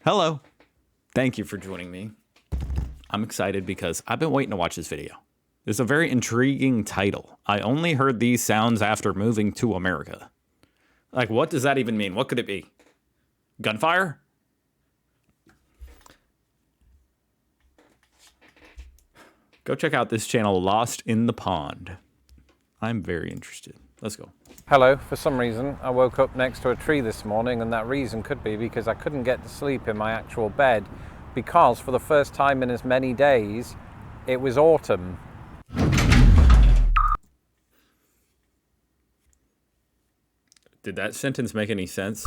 Hello. Thank you for joining me. I'm excited because I've been waiting to watch this video. It's a very intriguing title. I only heard these sounds after moving to America. Like, what does that even mean? What could it be? Gunfire? Go check out this channel, Lost in the Pond. I'm very interested. Let's go. Hello. For some reason, I woke up next to a tree this morning, and that reason could be because I couldn't get to sleep in my actual bed because for the first time in as many days, it was autumn. Did that sentence make any sense?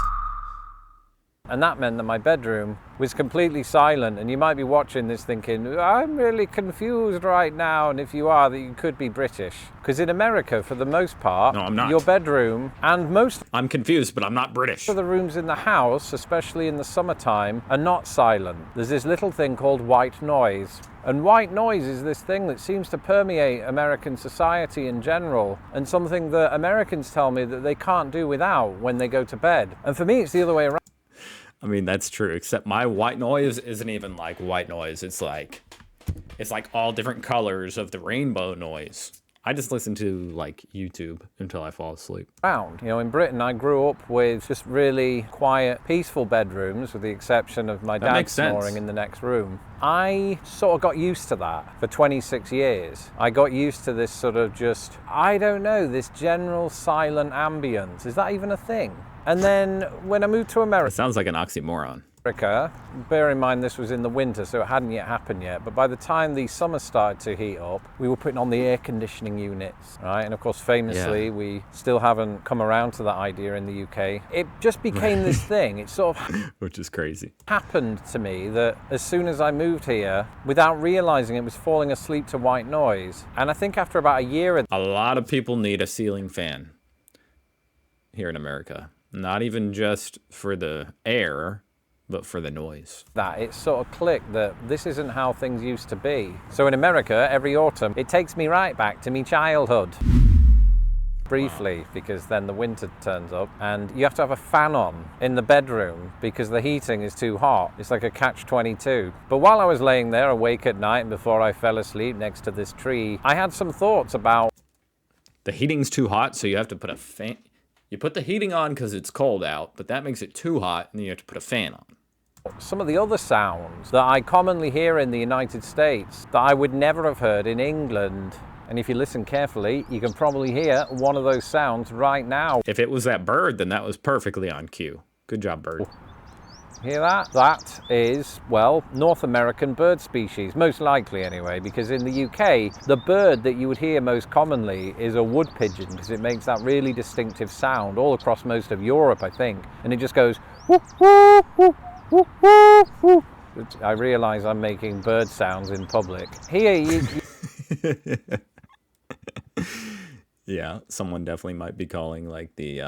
And that meant that my bedroom was completely silent, and you might be watching this thinking, I'm really confused right now, and if you are, that you could be British. Because in America, for the most part, No, I'm not. your bedroom and most I'm confused, but I'm not British. of the rooms in the house, especially in the summertime, are not silent. There's this little thing called white noise. And white noise is this thing that seems to permeate American society in general, and something that Americans tell me that they can't do without when they go to bed. And for me, it's the other way around. I mean, that's true, except my white noise isn't even like white noise. It's like all different colors of the rainbow noise. I just listen to like YouTube until I fall asleep. You know, in Britain, I grew up with just really quiet, peaceful bedrooms, with the exception of my dad makes sense. snoring in the next room. I sort of got used to that for 26 years. I got used to this sort of just, I don't know, this general silent ambience. Is that even a thing? And then when I moved to It America, sounds like an oxymoron. bear in mind this was in the winter, so it hadn't yet happened yet, but by the time the summer started to heat up, we were putting on the air conditioning units, right? And of course, famously, we still haven't come around to that idea in the UK. It just became this thing. It sort of Which is crazy. happened to me that as soon as I moved here, without realizing it, was falling asleep to white noise. And I think after about a year of A lot of people need a ceiling fan here in America. Not even just for the air, but for the noise. that, it sort of clicked that this isn't how things used to be. So in America, every autumn, it takes me right back to my childhood. Briefly, because then the winter turns up and you have to have a fan on in the bedroom because the heating is too hot. It's like a catch-22. But while I was laying there awake at night and before I fell asleep next to this tree, I had some thoughts about The heating's too hot, so you have to put a fan. You put the heating on because it's cold out, but that makes it too hot, and then you have to put a fan on. some of the other sounds that I commonly hear in the United States that I would never have heard in England. And if you listen carefully, you can probably hear one of those sounds right now. If it was that bird, then that was perfectly on cue. Good job, bird. Hear that? That is, well, North American bird species, most likely anyway, because in the UK, the bird that you would hear most commonly is a wood pigeon, because it makes that really distinctive sound all across most of Europe, I think. And it just goes, whoop, whoop, whoop, whoop, whoop, whoop. I realise I'm making bird sounds in public. Here, Yeah, someone definitely might be calling like the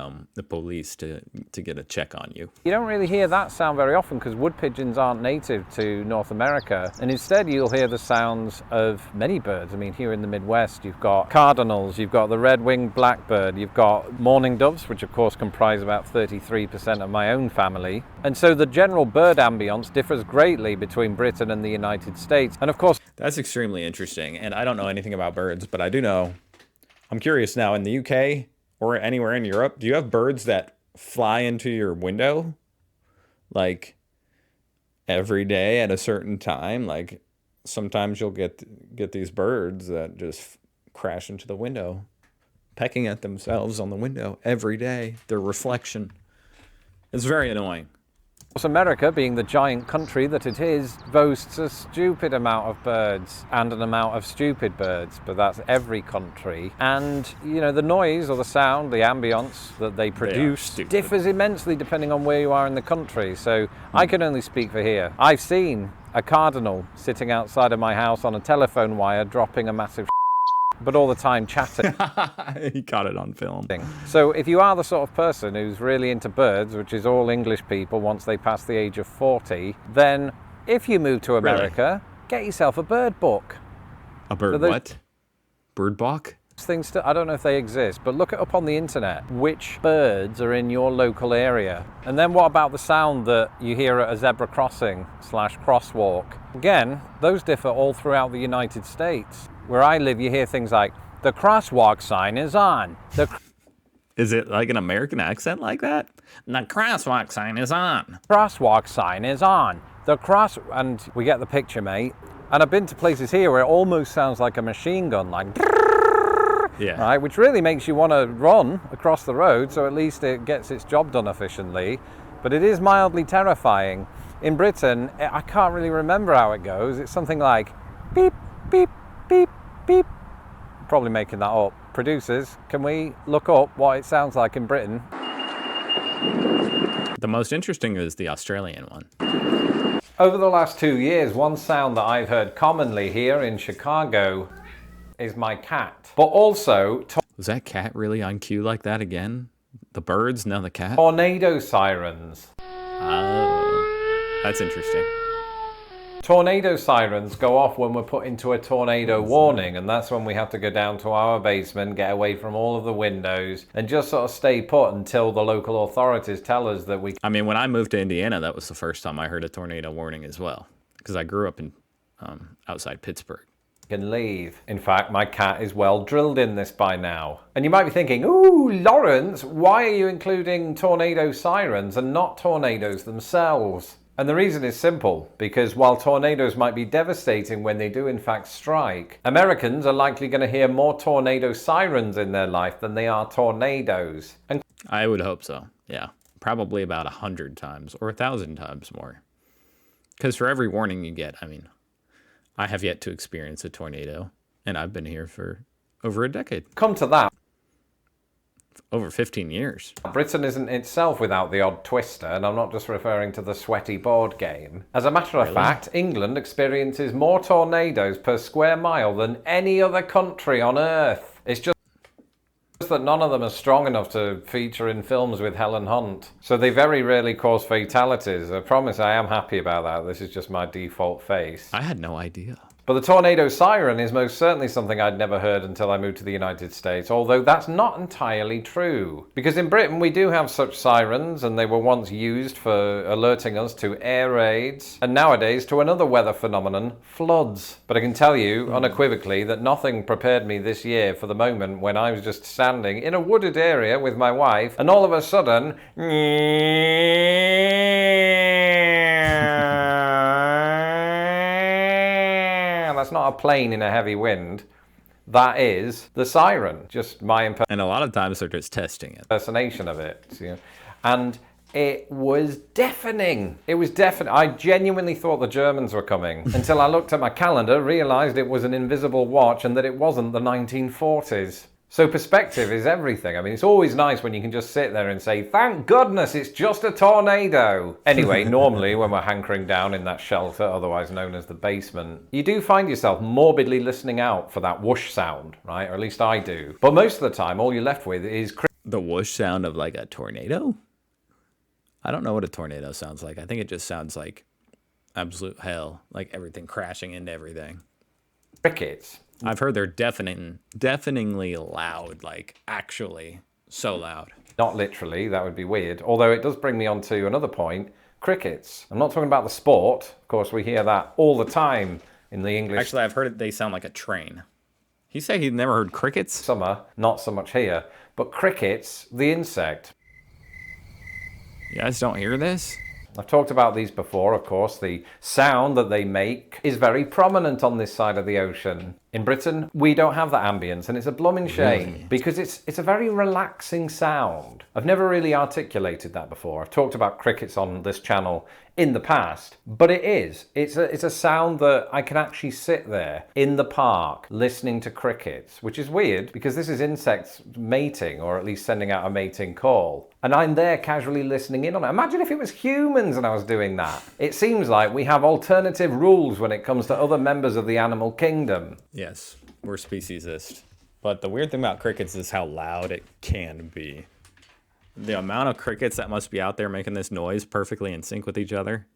police to get a check on you. you don't really hear that sound very often because wood pigeons aren't native to North America, and instead you'll hear the sounds of many birds. I mean, here in the Midwest you've got cardinals, you've got the red-winged blackbird, you've got mourning doves, which of course comprise about 33% of my own family. And so the general bird ambience differs greatly between Britain and the United States. And of course, That's extremely interesting, and I don't know anything about birds, but I do know. I'm curious now, in the UK or anywhere in Europe, do you have birds that fly into your window? Like every day at a certain time? Like sometimes you'll get these birds that just crash into the window, pecking at themselves on the window every day, their reflection. It's very annoying. America, being the giant country that it is, boasts a stupid amount of birds and an amount of stupid birds, but that's every country. And, you know, the noise or the sound, the ambience that they produce stupid. differs immensely depending on where you are in the country. So I can only speak for here. I've seen a cardinal sitting outside of my house on a telephone wire dropping a massive but all the time chatting. He caught it on film. So if you are the sort of person who's really into birds, which is all English people once they pass the age of 40, then if you move to America, get yourself a bird book. A bird So those- what? Bird box? things I don't know if they exist, but look it up on the internet. Which birds are in your local area? And then what about the sound that you hear at a zebra crossing / crosswalk? Again, those differ all throughout the United States. Where I live, you hear things like, the crosswalk sign is on. Is it like an American accent like that? The crosswalk sign is on. Crosswalk sign is on. And we get the picture, mate. And I've been to places here where it almost sounds like a machine gun, like, Yeah. right, which really makes you want to run across the road, so at least it gets its job done efficiently. But it is mildly terrifying. In Britain, I can't really remember how it goes. It's something like beep, beep, beep, beep. Probably making that up. Producers, can we look up what it sounds like in Britain? The most interesting is the Australian one. Over the last 2 years, one sound that I've heard commonly here in Chicago is my cat. But also Was that cat really on cue like that again? The birds, now the cat? tornado sirens. Oh, that's interesting. Tornado sirens go off when we're put into a tornado warning, and that's when we have to go down to our basement, get away from all of the windows, and just sort of stay put until the local authorities tell us that we I mean, when I moved to Indiana, that was the first time I heard a tornado warning as well, because I grew up in outside Pittsburgh. can leave. In fact, my cat is well drilled in this by now. And you might be thinking, ooh, Lawrence, why are you including tornado sirens and not tornadoes themselves? And the reason is simple, because while tornadoes might be devastating when they do in fact strike, Americans are likely going to hear more tornado sirens in their life than they are tornadoes. And I would hope so. Yeah, probably about 100 times or 1,000 times more. Because for every warning you get, I mean, I have yet to experience a tornado, and I've been here for over a decade. come to that, Over 15 years. Britain isn't itself without the odd twister, and I'm not just referring to the sweaty board game. As a matter of fact, England experiences more tornadoes per square mile than any other country on Earth. It's just that none of them are strong enough to feature in films with Helen Hunt. So they very rarely cause fatalities. I promise I am happy about that. This is just my default face. I had no idea. But the tornado siren is most certainly something I'd never heard until I moved to the United States, although that's not entirely true. Because in Britain we do have such sirens, and they were once used for alerting us to air raids, and nowadays to another weather phenomenon, floods. But I can tell you unequivocally that nothing prepared me this year for the moment when I was just standing in a wooded area with my wife, and all of a sudden, that's not a plane in a heavy wind. That is the siren. Just my And a lot of times they're just testing it. impersonation of it. You know? And it was deafening. It was deafening. I genuinely thought the Germans were coming until I looked at my calendar, realized it was an invisible watch and that it wasn't the 1940s. So perspective is everything. I mean, it's always nice when you can just sit there and say, thank goodness it's just a tornado. Anyway, normally when we're hankering down in that shelter, otherwise known as the basement, you do find yourself morbidly listening out for that whoosh sound, right? Or at least I do. But most of the time, all you're left with is The whoosh sound of like a tornado? I don't know what a tornado sounds like. I think it just sounds like absolute hell, like everything crashing into everything. crickets. I've heard they're deafeningly loud, like actually so loud. Not literally, that would be weird. Although it does bring me on to another point, crickets. I'm not talking about the sport. Of course, we hear that all the time in the English Actually, I've heard they sound like a train. He said he'd never heard crickets? summer, not so much here. But crickets, the insect. You guys don't hear this? I've talked about these before, of course. The sound that they make is very prominent on this side of the ocean. In Britain, we don't have that ambience, and it's a blooming shame because it's a very relaxing sound. I've never really articulated that before. I've talked about crickets on this channel in the past, but it is. It's a sound that I can actually sit there in the park listening to crickets, which is weird because this is insects mating, or at least sending out a mating call. And I'm there casually listening in on it. Imagine if it was humans and I was doing that. It seems like we have alternative rules when it comes to other members of the animal kingdom. Yes, we're speciesist. But the weird thing about crickets is how loud it can be. The amount of crickets that must be out there making this noise perfectly in sync with each other.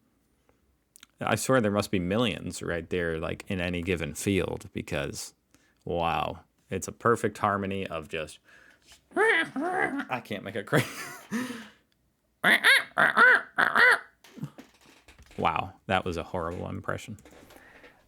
I swear there must be millions right there, like in any given field, because wow, It's a perfect harmony of just. I can't make it crazy. Wow, that was a horrible impression.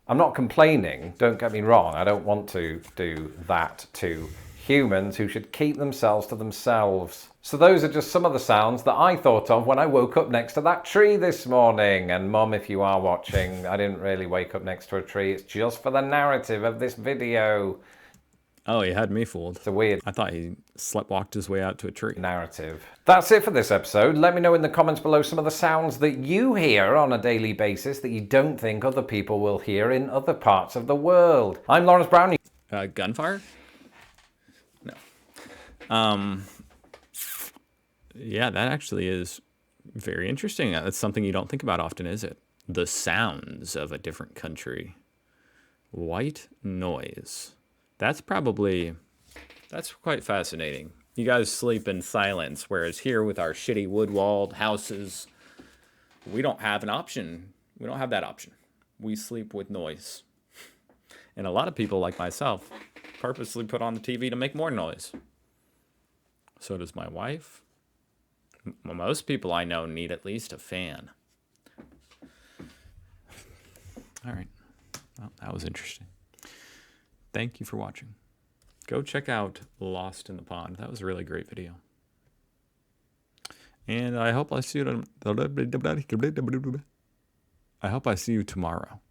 I'm not complaining, don't get me wrong. I don't want to do that to humans who should keep themselves to themselves. So those are just some of the sounds that I thought of when I woke up next to that tree this morning. And Mum, if you are watching, I didn't really wake up next to a tree. It's just for the narrative of this video. Oh, he had me fooled. It's a weird I thought he sleptwalked his way out to a tree. narrative. That's it for this episode. Let me know in the comments below some of the sounds that you hear on a daily basis that you don't think other people will hear in other parts of the world. I'm Lawrence Brown. Gunfire? No. Yeah, that actually is very interesting. That's something you don't think about often, is it? The sounds of a different country. White noise. That's quite fascinating. You guys sleep in silence, whereas here with our shitty wood-walled houses, we don't have an option. We don't have that option. We sleep with noise. And a lot of people, like myself, purposely put on the TV to make more noise. So does my wife. Most people I know need at least a fan. All right. Well, that was interesting. Thank you for watching. Go check out Lost in the Pond. That was a really great video. And I hope I see you tomorrow.